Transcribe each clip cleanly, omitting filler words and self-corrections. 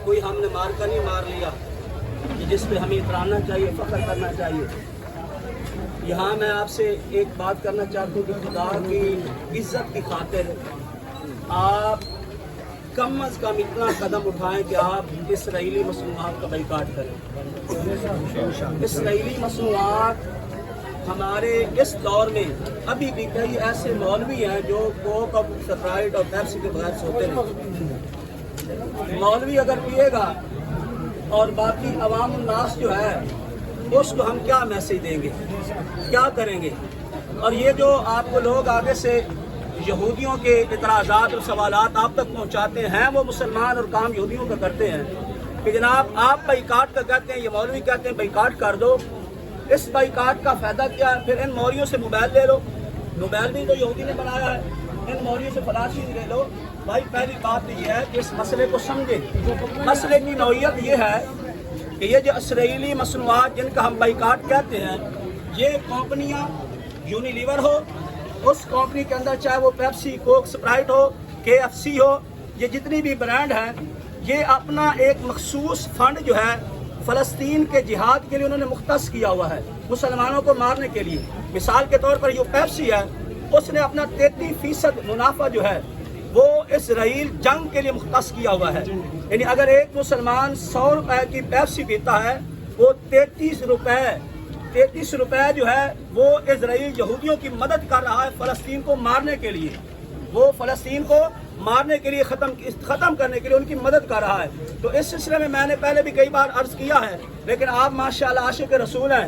کوئی ہم نے مارکا نہیں مار لیا کہ جس پہ ہمیں اترانا چاہیے، فخر کرنا چاہیے۔ یہاں میں آپ سے ایک بات کرنا چاہتا ہوں کہ خدا کی عزت کی خاطر آپ کم از کم اتنا قدم اٹھائیں کہ آپ اسرائیلی مصنوعات کا بائیکاٹ کریں۔ اسرائیلی مصنوعات ہمارے اس دور میں ابھی بھی کئی ایسے مولوی ہیں جو کوک اور سپرائٹ اور پیپسی کے بغیر سوتے نہیں۔ مولوی اگر پیے گا اور باقی عوام الناس جو ہے اس کو ہم کیا میسج دیں گے، کیا کریں گے؟ اور یہ جو آپ کو لوگ آگے سے یہودیوں کے اعتراضات اور سوالات آپ تک پہنچاتے ہیں وہ مسلمان اور کام یہودیوں کا کرتے ہیں کہ جناب آپ بائیکاٹ کا کہتے ہیں، یہ مولوی کہتے ہیں بائیکاٹ کر دو۔ اس بائیکاٹ کا فائدہ کیا ہے؟ پھر ان موریوں سے موبائل لے لو، موبائل بھی تو یہودی نے بنایا ہے، ان موریوں سے فلاش لے لو۔ بھائی پہلی بات یہ ہے کہ اس مسئلے کو سمجھیں۔ مسئلے کی نوعیت یہ ہے کہ یہ جو اسرائیلی مصنوعات جن کا ہم بائیکاٹ کہتے ہیں، یہ کمپنیاں یونیلیور ہو، اس کمپنی کے اندر چاہے وہ پیپسی، کوک، سپرائٹ ہو، KFC ہو، یہ جتنی بھی برانڈ ہیں، یہ اپنا ایک مخصوص فنڈ جو ہے فلسطین کے جہاد کے لیے انہوں نے مختص کیا ہوا ہے، مسلمانوں کو مارنے کے لیے۔ مثال کے طور پر یہ پیپسی ہے، اس نے اپنا 33% منافع جو ہے وہ اسرائیل جنگ کے لیے مختص کیا ہوا ہے۔ یعنی اگر ایک مسلمان 100 روپے کی پیپسی پیتا ہے، وہ 33 روپے جو ہے وہ اسرائیل یہودیوں کی مدد کر رہا ہے فلسطین کو مارنے کے لیے، وہ فلسطین کو مارنے کے لیے ختم کرنے کے لیے ان کی مدد کر رہا ہے۔ تو اس سلسلے میں نے پہلے بھی کئی بار عرض کیا ہے، لیکن آپ ماشاءاللہ عاشق رسول ہیں،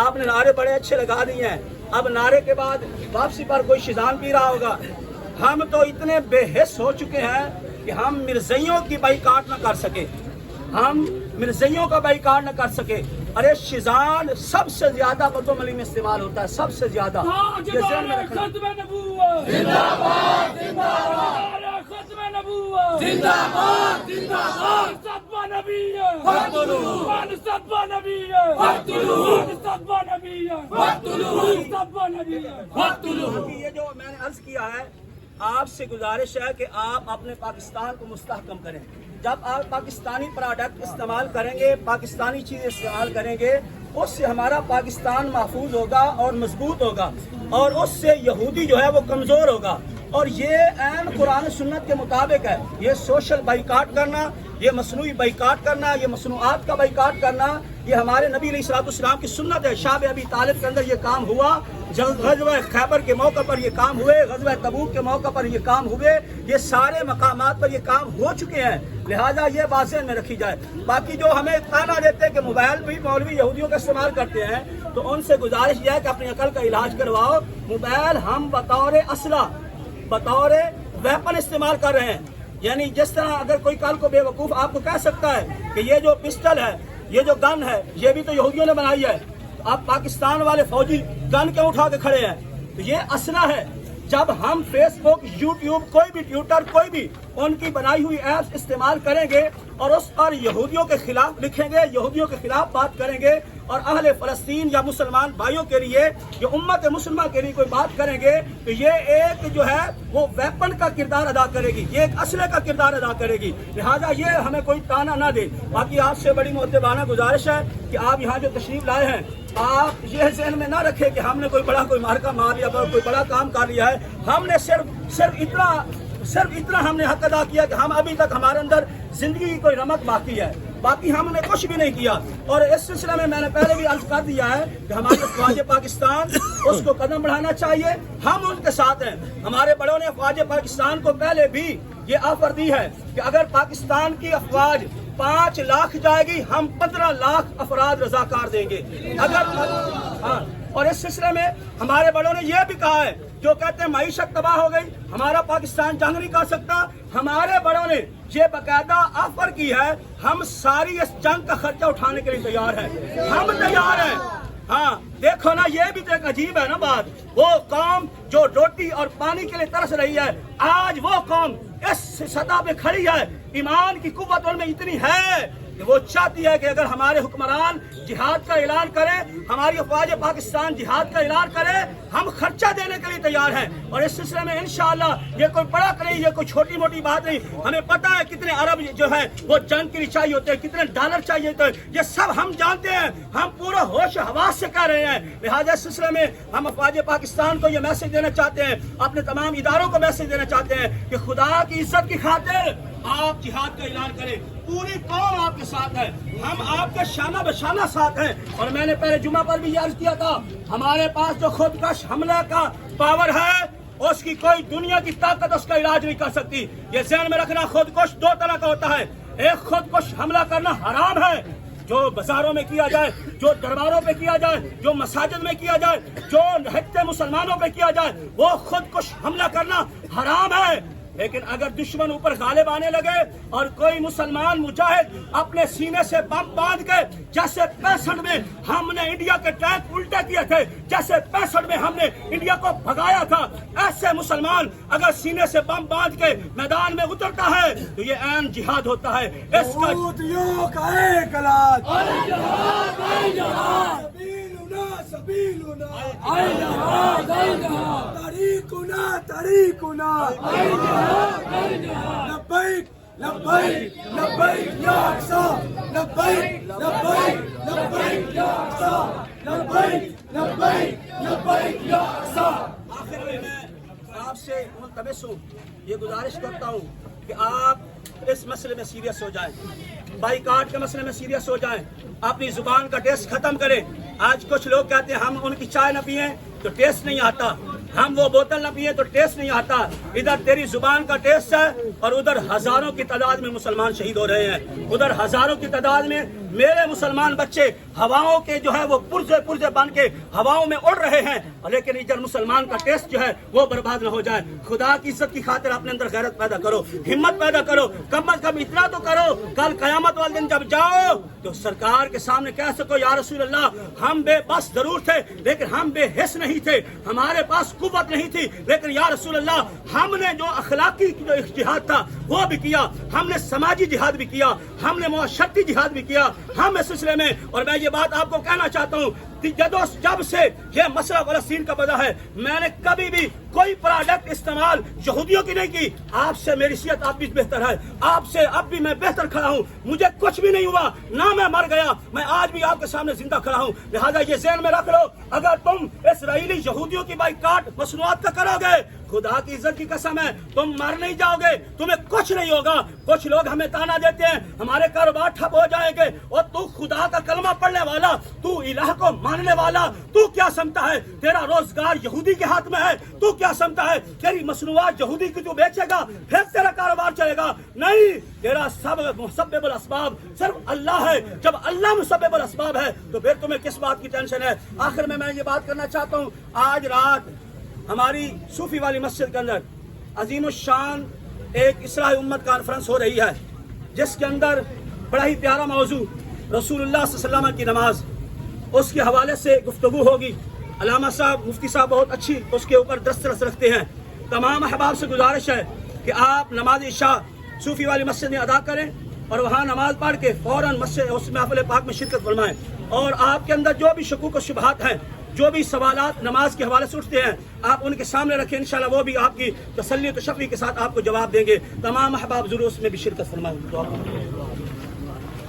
آپ نے نعرے بڑے اچھے لگا دیے ہیں۔ اب نعرے کے بعد واپسی پر کوئی شیطان پی رہا ہوگا۔ ہم تو اتنے بے حس ہو چکے ہیں کہ ہم مرزائیوں کی بائیکاٹ نہ کر سکے، ہم مرزائیوں کا بائیکاٹ نہ کر سکے۔ ارے شیطان سب سے زیادہ بدو ملی میں استعمال ہوتا ہے، سب سے زیادہ۔ یہ ذہن میں رکھنا۔ یہ جو میں نے عرض کیا ہے، آپ سے گزارش ہے کہ آپ اپنے پاکستان کو مستحکم کریں۔ جب آپ پاکستانی پروڈکٹ استعمال کریں گے، پاکستانی چیزیں استعمال کریں گے، اس سے ہمارا پاکستان محفوظ ہوگا اور مضبوط ہوگا، اور اس سے یہودی جو ہے وہ کمزور ہوگا۔ اور یہ عین قرآن سنت کے مطابق ہے۔ یہ سوشل بائیکاٹ کرنا، یہ مصنوعی بائیکاٹ کرنا، یہ مصنوعات کا بائیکاٹ کرنا، یہ ہمارے نبی علیہ السلام کی سنت ہے۔ شعب ابی طالب کے اندر یہ کام ہوا، غزوہ خیبر کے موقع پر یہ کام ہوئے، غزوہ تبوک کے موقع پر یہ کام ہوئے، یہ سارے مقامات پر یہ کام ہو چکے ہیں۔ لہٰذا یہ بات ذہن میں رکھی جائے۔ باقی جو ہمیں تانا دیتے ہیں کہ موبائل بھی مولوی یہودیوں کا استعمال کرتے ہیں، تو ان سے گزارش یہ ہے کہ اپنی عقل کا علاج کرواؤ۔ موبائل ہم بطور اسلحہ، بطور ویپن استعمال کر رہے ہیں۔ یعنی جس طرح اگر کوئی کل کو بے وقوف آپ کو کہہ سکتا ہے کہ یہ جو پسٹل ہے، یہ جو گن ہے، یہ بھی تو یہودیوں نے بنائی ہے، اب پاکستان والے فوجی گن کیوں اٹھا کے کھڑے ہیں؟ تو یہ اسلحہ ہے۔ جب ہم فیس بک، یوٹیوب، کوئی بھی ٹویٹر، کوئی بھی ان کی بنائی ہوئی ایپس استعمال کریں گے اور اس پر یہودیوں کے خلاف لکھیں گے، یہودیوں کے خلاف بات کریں گے، اور اہل فلسطین یا مسلمان بھائیوں کے لیے، یہ امت مسلمہ کے لیے کوئی بات کریں گے، تو یہ ایک جو ہے وہ ویپن کا کردار ادا کرے گی، یہ ایک اسلحے کا کردار ادا کرے گی۔ لہٰذا یہ ہمیں کوئی تانا نہ دے۔ باقی آپ سے بڑی مؤدبانہ گزارش ہے کہ آپ یہاں جو تشریف لائے ہیں، آپ یہ ذہن میں نہ رکھیں کہ ہم نے کوئی مارکا مار لیا، کوئی بڑا کام کر لیا ہے۔ ہم نے صرف اتنا ہم نے حق ادا کیا کہ ہم ابھی تک ہمارے اندر زندگی کی کوئی رمق باقی ہے، باقی ہم نے کچھ بھی نہیں کیا۔ اور اس سلسلے میں نے پہلے بھی عرض کر دیا ہے کہ ہمارے افواج پاکستان اس کو قدم بڑھانا چاہیے، ہم ان کے ساتھ ہیں۔ ہمارے بڑوں نے افواج پاکستان کو پہلے بھی یہ آفر دی ہے کہ اگر پاکستان کی افواج 5 لاکھ جائے گی، ہم 15 لاکھ افراد رضاکار دیں گے۔ اور اس سلسلے میں ہمارے بڑوں نے یہ بھی کہا ہے، جو کہتے ہیں معیشت تباہ ہو گئی، ہمارا پاکستان جنگ نہیں کر سکتا، ہمارے بڑوں نے یہ باقاعدہ آفر کی ہے، ہم ساری اس جنگ کا خرچہ اٹھانے کے لیے تیار ہیں، ہم تیار ہیں۔ ہاں دیکھو نا، یہ بھی تو ایک عجیب ہے نا بات، وہ قوم جو روٹی اور پانی کے لیے ترس رہی ہے، آج وہ قوم اس سطح پہ کھڑی ہے ایمان کی قوت ان میں اتنی ہے کہ وہ چاہتی ہے کہ اگر ہمارے حکمران جہاد کا اعلان کریں، ہماری افواج پاکستان جہاد کا اعلان کرے، ہم خرچہ دینے کے لیے تیار ہیں۔ اور اس سلسلے میں انشاءاللہ یہ کوئی بڑا نہیں، یہ کوئی چھوٹی موٹی بات نہیں، ہمیں پتہ ہے کتنے ارب جو ہے وہ جنگ کے لیے چاہیے ہوتے ہیں، کتنے ڈالر چاہیے ہوتے ہیں، یہ سب ہم جانتے ہیں، ہم پورا ہوش و حواس سے کہہ رہے ہیں۔ لہٰذا اس سلسلے میں ہم افواج پاکستان کو یہ میسج دینا چاہتے ہیں، اپنے تمام اداروں کو میسج دینا چاہتے ہیں کہ خدا کی عزت کی خاطر آپ جہاد کا اعلان کریں، پوری قوم آپ کے ساتھ ہے، ہم آپ کے شانہ بشانہ ساتھ ہیں۔ اور میں نے پہلے جمعہ پر بھی یہ عرض کیا تھا، ہمارے پاس جو خودکش حملہ کا پاور ہے اس کی کوئی دنیا کی طاقت اس کا علاج نہیں کر سکتی۔ یہ ذہن میں رکھنا، خودکش دو طرح کا ہوتا ہے، ایک خودکش حملہ کرنا حرام ہے، جو بازاروں میں کیا جائے، جو درباروں پہ کیا جائے، جو مساجد میں کیا جائے، جو ہٹتے مسلمانوں پہ کیا جائے، وہ خودکش حملہ کرنا حرام ہے۔ لیکن اگر دشمن اوپر غالب آنے لگے اور کوئی مسلمان مجاہد اپنے سینے سے بم باندھ کے، جیسے 65 میں ہم نے انڈیا کے ٹینک الٹے کیے تھے، جیسے 65 میں ہم نے انڈیا کو بھگایا تھا، ایسے مسلمان اگر سینے سے بم باندھ کے میدان میں اترتا ہے تو یہ عین جہاد ہوتا ہے۔ اس طريقنا لبيك لبيك لبيك يا أقصى لبيك لبيك لبيك يا أقصى لبيك لبيك لبيك يا أقصى۔ آخر میں آپ سے ملتمس ہوں، یہ گزارش کرتا ہوں کہ آپ اس مسئلے میں سیریس ہو جائیں، بائیکاٹ کے مسئلے میں سیریس ہو جائیں، اپنی زبان کا ٹیسٹ ختم کریں۔ آج کچھ لوگ کہتے ہیں ہم ان کی چائے نہ پئیں تو ٹیسٹ نہیں آتا، ہم وہ بوتل نہ پیے تو ٹیسٹ نہیں آتا۔ ادھر تیری زبان کا ٹیسٹ ہے اور ادھر ہزاروں کی تعداد میں مسلمان شہید ہو رہے ہیں، ادھر ہزاروں کی تعداد میں میرے مسلمان بچے ہواؤں کے جو ہے وہ پرزے پرزے بن کے ہواؤں میں اڑ رہے ہیں، لیکن ادھر مسلمان کا ٹیسٹ جو ہے وہ برباد نہ ہو جائے۔ خدا کی عزت کی خاطر اپنے اندر غیرت پیدا کرو، ہمت پیدا کرو، کم از کم اتنا تو کرو کل قیامت والے دن جب جاؤ تو سرکار کے سامنے کہہ سکو یا رسول اللہ ہم بے بس ضرور تھے لیکن ہم بے حس نہیں تھے، ہمارے پاس قوت نہیں تھی، لیکن یا رسول اللہ ہم نے جو اخلاقی جو جہاد تھا وہ بھی کیا، ہم نے سماجی جہاد بھی کیا، ہم نے معاشرتی جہاد بھی کیا۔ ہم اس سلسلے میں، اور میں یہ بات آپ کو کہنا چاہتا ہوں، جب سے یہ مسئلہ فلسطین کا بدا ہے میں نے کبھی بھی کوئی پروڈکٹ استعمال یہودیوں کی نہیں کی۔ آپ سے میری صحت اب بھی بہتر ہے، آپ سے اب بھی میں بہتر کھڑا ہوں، مجھے کچھ بھی نہیں ہوا، نہ میں مر گیا، میں آج بھی آپ کے سامنے زندہ کھڑا ہوں۔ لہذا یہ ذہن میں رکھ لو، اگر تم اسرائیلی یہودیوں کی بائیکاٹ مصنوعات کا کرو گے، خدا کی عزت کی قسم ہے تم مر نہیں جاؤ گے، تمہیں کچھ نہیں ہوگا۔ کچھ لوگ ہمیں تانا دیتے ہیں ہمارے کاروبار ٹھپ ہو جائیں گے، اور تو خدا کا کلمہ پڑھنے والا، تو الہ کو ماننے والا، تو کیا سمجھتا ہے تیرا روزگار یہودی کے ہاتھ میں ہے؟ تو کیا سمجھتا ہے تیری مصنوعات یہودی کی تو بیچے گا پھر تیرا کاروبار چلے گا؟ نہیں، تیرا سبب مسبب الاسباب صرف اللہ ہے۔ جب اللہ مسبب الاسباب ہے تو پھر تمہیں کس بات کی ٹینشن ہے؟ آخر میں یہ بات کرنا چاہتا ہوں، آج رات ہماری صوفی والی مسجد کے اندر عظیم الشان ایک اصلاح امت کانفرنس ہو رہی ہے، جس کے اندر بڑا ہی پیارا موضوع رسول اللہ صلی اللہ علیہ وسلم کی نماز، اس کے حوالے سے گفتگو ہوگی۔ علامہ صاحب مفتی صاحب بہت اچھی اس کے اوپر دسترس رکھتے ہیں۔ تمام احباب سے گزارش ہے کہ آپ نماز عشاء صوفی والی مسجد میں ادا کریں اور وہاں نماز پڑھ کے فوراً مسجد اس محفل پاک میں شرکت فرمائیں، اور آپ کے اندر جو بھی شکوک و شبہات ہیں، جو بھی سوالات نماز کے حوالے سے اٹھتے ہیں، آپ ان کے سامنے رکھیں، انشاءاللہ وہ بھی آپ کی تسلی و تشفی کے ساتھ آپ کو جواب دیں گے۔ تمام احباب ضرور اس میں بھی شرکت فرمائیں۔